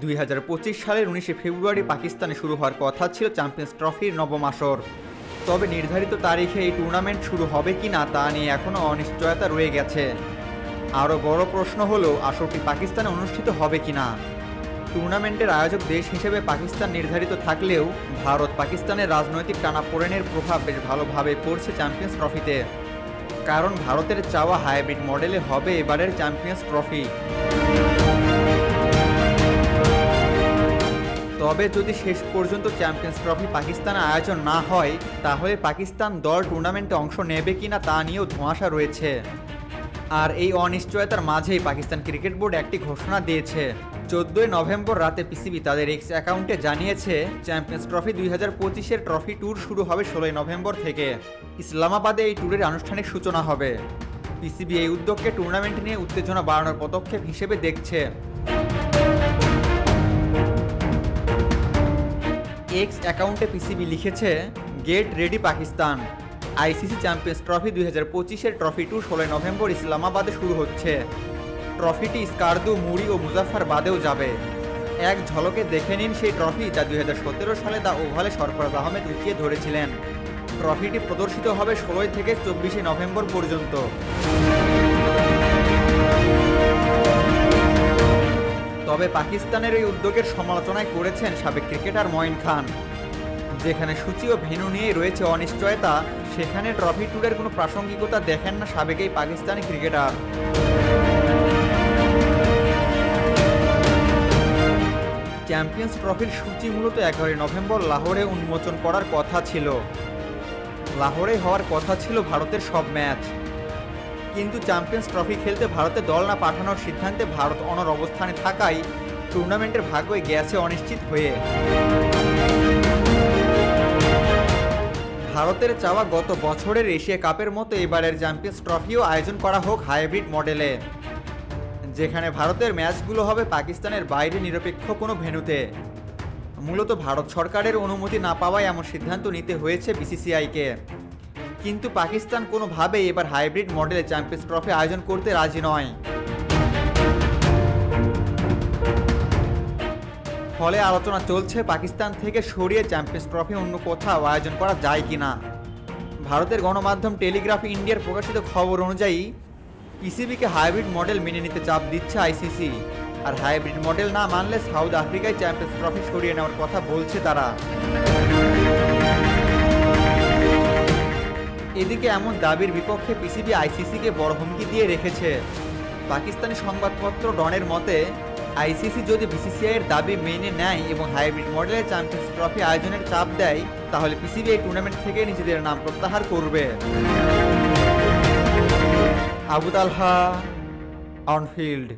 2025 সালের 19 ফেব্রুয়ারি পাকিস্তানে শুরু হওয়ার কথা ছিল চ্যাম্পিয়ন্স ট্রফির নবম আসর। তবে নির্ধারিত তারিখে এই টুর্নামেন্ট শুরু হবে কিনা তা নিয়ে এখনও অনিশ্চয়তা রয়ে গেছে। আরও বড় প্রশ্ন হলো আসরটি পাকিস্তানে অনুষ্ঠিত হবে কিনা। টুর্নামেন্টের আয়োজক দেশ হিসেবে পাকিস্তান নির্ধারিত থাকলেও ভারত পাকিস্তানের রাজনৈতিক টানাপোড়েনের প্রভাব বেশ ভালোভাবে পড়ছে চ্যাম্পিয়ন্স ট্রফিতে। কারণ ভারতের চাওয়া হাইব্রিড মডেলে হবে এবারের চ্যাম্পিয়ন্স ট্রফি। তবে যদি শেষ পর্যন্ত চ্যাম্পিয়ন্স ট্রফি পাকিস্তানে আয়োজন না হয়, তাহলে পাকিস্তান দল টুর্নামেন্টে অংশ নেবে কিনা তা নিয়েও ধোঁয়াশা রয়েছে। আর এই অনিশ্চয়তার মাঝেই পাকিস্তান ক্রিকেট বোর্ড একটি ঘোষণা দিয়েছে। 14 নভেম্বর রাতে পিসিবি তাদের এক্স অ্যাকাউন্টে জানিয়েছে চ্যাম্পিয়ন্স ট্রফি 2025-এর ট্রফি ট্যুর শুরু হবে 16 নভেম্বর থেকে। ইসলামাবাদে এই ট্যুরের আনুষ্ঠানিক সূচনা হবে। পিসিবি এই উদ্যোগকে টুর্নামেন্ট নিয়ে উত্তেজনা বাড়ানোর পদক্ষেপ হিসেবে দেখছে। এক্স অ্যাকাউন্টে পিসিবি লিখেছে, get ready Pakistan. ICC champions trophy 2025-এর ট্রফি ট্যুর 16 নভেম্বর ইসলামাবাদে শুরু হচ্ছে। ট্রফিটি স্কার্দু, মুড়ি ও মুজাফফরবাদেও যাবে। এক ঝলকে দেখে নিন সেই ট্রফি যা 2017 সালে দ্য ওভালে সরফরাজ আহমেদ উঠিয়ে ধরেছিলেন। ট্রফিটি প্রদর্শিত হবে 16 থেকে 24 নভেম্বর পর্যন্ত। তবে পাকিস্তানের এই উদ্যোগের সমালোচনায় করেছেন সাবেক ক্রিকেটার মঈন খান। যেখানে সূচি ও ভেন্যু নিয়ে রয়েছে অনিশ্চয়তা, সেখানে ট্রফি ট্যুরের কোনো প্রাসঙ্গিকতা দেখেন না সাবেক এই পাকিস্তানি ক্রিকেটার। চ্যাম্পিয়ন্স ট্রফির সূচি মূলত 11 নভেম্বর লাহোরে উন্মোচন করার কথা ছিল। লাহোরে হওয়ার কথা ছিল ভারতের সব ম্যাচ, কিন্তু চ্যাম্পিয়ন্স ট্রফি খেলতে ভারতে দল না পাঠানোর সিদ্ধান্তে ভারত অনড় অবস্থানে থাকায় টুর্নামেন্টের ভাগ্যই গেছে অনিশ্চিত হয়ে। ভারতের চাওয়া গত বছরের এশিয়া কাপের মতো এবারের চ্যাম্পিয়ন্স ট্রফিও আয়োজন করা হোক হাইব্রিড মডেলে, যেখানে ভারতের ম্যাচগুলো হবে পাকিস্তানের বাইরে নিরপেক্ষ কোনো ভেন্যুতে। মূলত ভারত সরকারের অনুমতি না পাওয়ায় এমন সিদ্ধান্ত নিতে হয়েছে বিসিসিআইকে। কিন্তু পাকিস্তান কোনোভাবেই এবার হাইব্রিড মডেলে চ্যাম্পিয়ন্স ট্রফি আয়োজন করতে রাজি নয়। ফলে আলোচনা চলছে পাকিস্তান থেকে সরিয়ে চ্যাম্পিয়ন্স ট্রফি অন্য কোথাও আয়োজন করা যায় কিনা। ভারতের গণমাধ্যম টেলিগ্রাফ ইন্ডিয়ার প্রকাশিত খবর অনুযায়ী পিসিবিকে হাইব্রিড মডেল মেনে নিতে চাপ দিচ্ছে আইসিসি। আর হাইব্রিড মডেল না মানলে সাউথ আফ্রিকায় চ্যাম্পিয়ন্স ট্রফি সরিয়ে নেওয়ার কথা বলছে তারা। এদিকে এমন দাবির বিপক্ষে পিসিবি আইসিসিকে বড় হুমকি দিয়ে রেখেছে। পাকিস্তানি সংবাদপত্র ডনের মতে, আইসিসি যদি বিসিসিআইয়ের দাবি মেনে নেয় এবং হাইব্রিড মডেলের চ্যাম্পিয়ন্স ট্রফি আয়োজনের চাপ দেয়, তাহলে পিসিবি এই টুর্নামেন্ট থেকে নিজেদের নাম প্রত্যাহার করবে। আবু তালহা, অনফিল্ড।